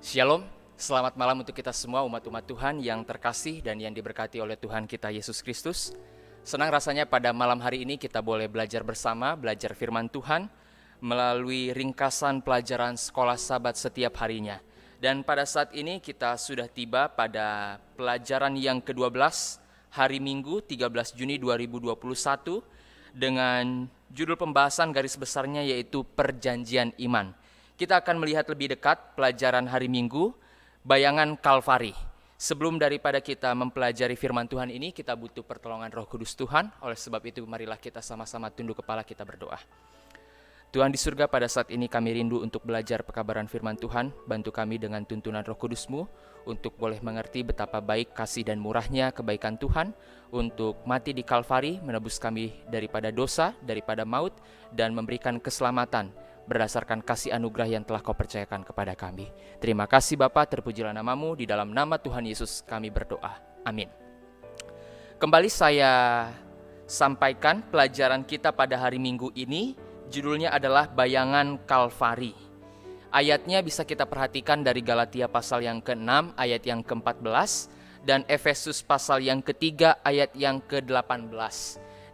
Shalom, selamat malam untuk kita semua umat-umat Tuhan yang terkasih dan yang diberkati oleh Tuhan kita Yesus Kristus. Senang rasanya pada malam hari ini kita boleh belajar bersama, belajar firman Tuhan melalui ringkasan pelajaran sekolah Sabat setiap harinya. Dan pada saat ini kita sudah tiba pada pelajaran yang ke-12 hari Minggu 13 Juni 2021 dengan judul pembahasan garis besarnya yaitu Perjanjian Iman. Kita akan melihat lebih dekat pelajaran hari Minggu, bayangan Kalvari. Sebelum daripada kita mempelajari firman Tuhan ini, kita butuh pertolongan Roh Kudus Tuhan. Oleh sebab itu, marilah kita sama-sama tunduk kepala, kita berdoa. Tuhan di surga, pada saat ini kami rindu untuk belajar pekabaran firman Tuhan. Bantu kami dengan tuntunan Roh Kudus-Mu untuk boleh mengerti betapa baik kasih dan murahnya kebaikan Tuhan, untuk mati di Kalvari, menebus kami daripada dosa, daripada maut, dan memberikan keselamatan berdasarkan kasih anugerah yang telah Kau percayakan kepada kami. Terima kasih Bapa, terpujilah nama-Mu, di dalam nama Tuhan Yesus kami berdoa. Amin. Kembali saya sampaikan pelajaran kita pada hari Minggu ini, judulnya adalah Bayangan Kalvari. Ayatnya bisa kita perhatikan dari Galatia pasal yang ke-6 ayat yang ke-14 dan Efesus pasal yang ke-3 ayat yang ke-18.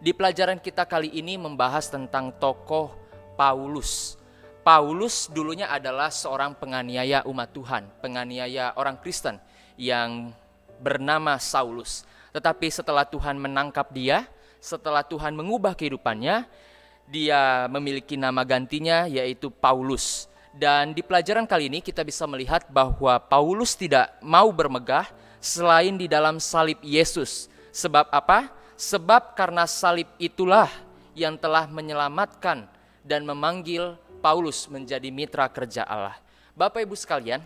Di pelajaran kita kali ini membahas tentang tokoh Paulus. Paulus dulunya adalah seorang penganiaya umat Tuhan, penganiaya orang Kristen yang bernama Saulus. Tetapi setelah Tuhan menangkap dia, setelah Tuhan mengubah kehidupannya, dia memiliki nama gantinya yaitu Paulus. Dan di pelajaran kali ini kita bisa melihat bahwa Paulus tidak mau bermegah selain di dalam salib Yesus. Sebab apa? Sebab karena salib itulah yang telah menyelamatkan dan memanggil Paulus menjadi mitra kerja Allah. Bapak Ibu sekalian,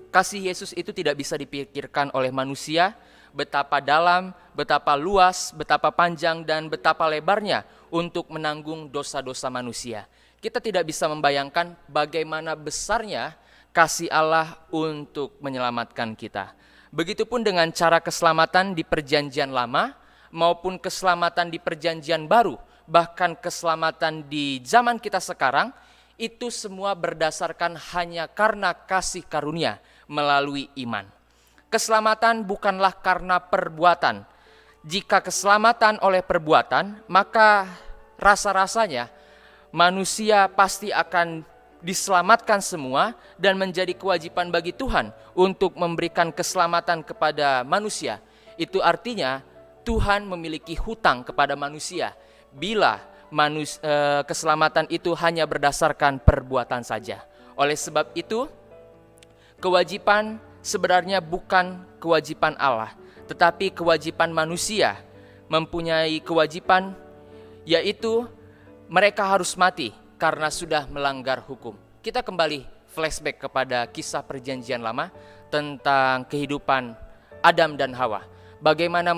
kasih Yesus itu tidak bisa dipikirkan oleh manusia, betapa dalam, betapa luas, betapa panjang, dan betapa lebarnya untuk menanggung dosa-dosa manusia. Kita tidak bisa membayangkan bagaimana besarnya kasih Allah untuk menyelamatkan kita. Begitupun dengan cara keselamatan di Perjanjian Lama maupun keselamatan di Perjanjian Baru. Bahkan keselamatan di zaman kita sekarang, itu semua berdasarkan hanya karena kasih karunia melalui iman. Keselamatan bukanlah karena perbuatan. Jika keselamatan oleh perbuatan, maka rasa-rasanya manusia pasti akan diselamatkan semua dan menjadi kewajiban bagi Tuhan untuk memberikan keselamatan kepada manusia. Itu artinya Tuhan memiliki hutang kepada manusia bila keselamatan itu hanya berdasarkan perbuatan saja. Oleh sebab itu, kewajiban sebenarnya bukan kewajiban Allah, tetapi kewajiban manusia. Mempunyai kewajiban, yaitu mereka harus mati karena sudah melanggar hukum. Kita kembali flashback kepada kisah Perjanjian Lama tentang kehidupan Adam dan Hawa. Bagaimana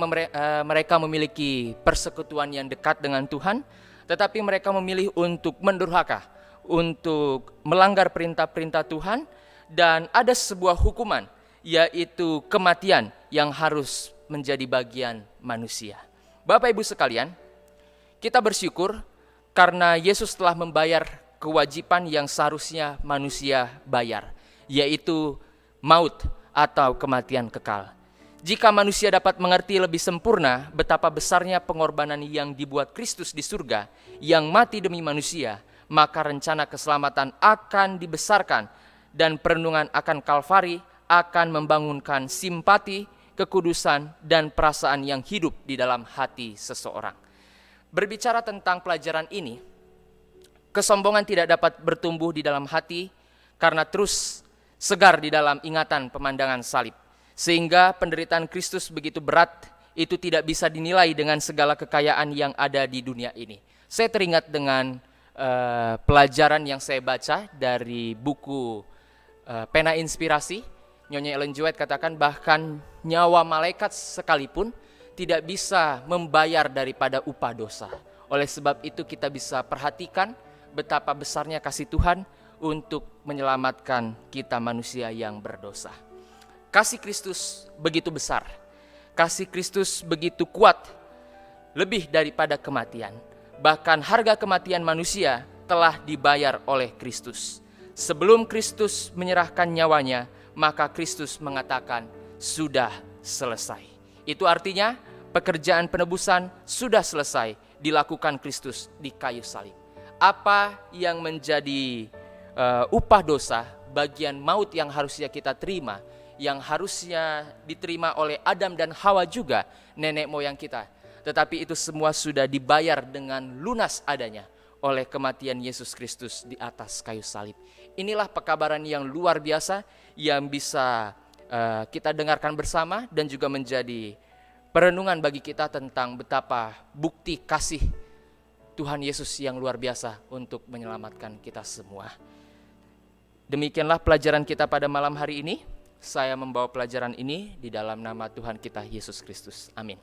mereka memiliki persekutuan yang dekat dengan Tuhan, tetapi mereka memilih untuk mendurhaka, untuk melanggar perintah-perintah Tuhan, dan ada sebuah hukuman, yaitu kematian yang harus menjadi bagian manusia. Bapak Ibu sekalian, kita bersyukur karena Yesus telah membayar kewajiban yang seharusnya manusia bayar, yaitu maut atau kematian kekal. Jika manusia dapat mengerti lebih sempurna betapa besarnya pengorbanan yang dibuat Kristus di surga, yang mati demi manusia, maka rencana keselamatan akan dibesarkan dan perenungan akan Kalvari akan membangunkan simpati, kekudusan, dan perasaan yang hidup di dalam hati seseorang. Berbicara tentang pelajaran ini, kesombongan tidak dapat bertumbuh di dalam hati karena terus segar di dalam ingatan pemandangan salib. Sehingga penderitaan Kristus begitu berat, itu tidak bisa dinilai dengan segala kekayaan yang ada di dunia ini. Saya teringat dengan pelajaran yang saya baca dari buku Pena Inspirasi. Nyonya Ellen G. White katakan bahkan nyawa malaikat sekalipun tidak bisa membayar daripada upah dosa. Oleh sebab itu kita bisa perhatikan betapa besarnya kasih Tuhan untuk menyelamatkan kita manusia yang berdosa. Kasih Kristus begitu besar, kasih Kristus begitu kuat, lebih daripada kematian. Bahkan harga kematian manusia telah dibayar oleh Kristus. Sebelum Kristus menyerahkan nyawanya, maka Kristus mengatakan, sudah selesai. Itu artinya pekerjaan penebusan sudah selesai dilakukan Kristus di kayu salib. Apa yang menjadi upah dosa, bagian maut yang harusnya kita terima, yang harusnya diterima oleh Adam dan Hawa juga, nenek moyang kita. Tetapi itu semua sudah dibayar dengan lunas adanya oleh kematian Yesus Kristus di atas kayu salib. Inilah pekabaran yang luar biasa yang bisa kita dengarkan bersama dan juga menjadi perenungan bagi kita tentang betapa bukti kasih Tuhan Yesus yang luar biasa untuk menyelamatkan kita semua. Demikianlah pelajaran kita pada malam hari ini. Saya membawa pelajaran ini di dalam nama Tuhan kita Yesus Kristus. Amin.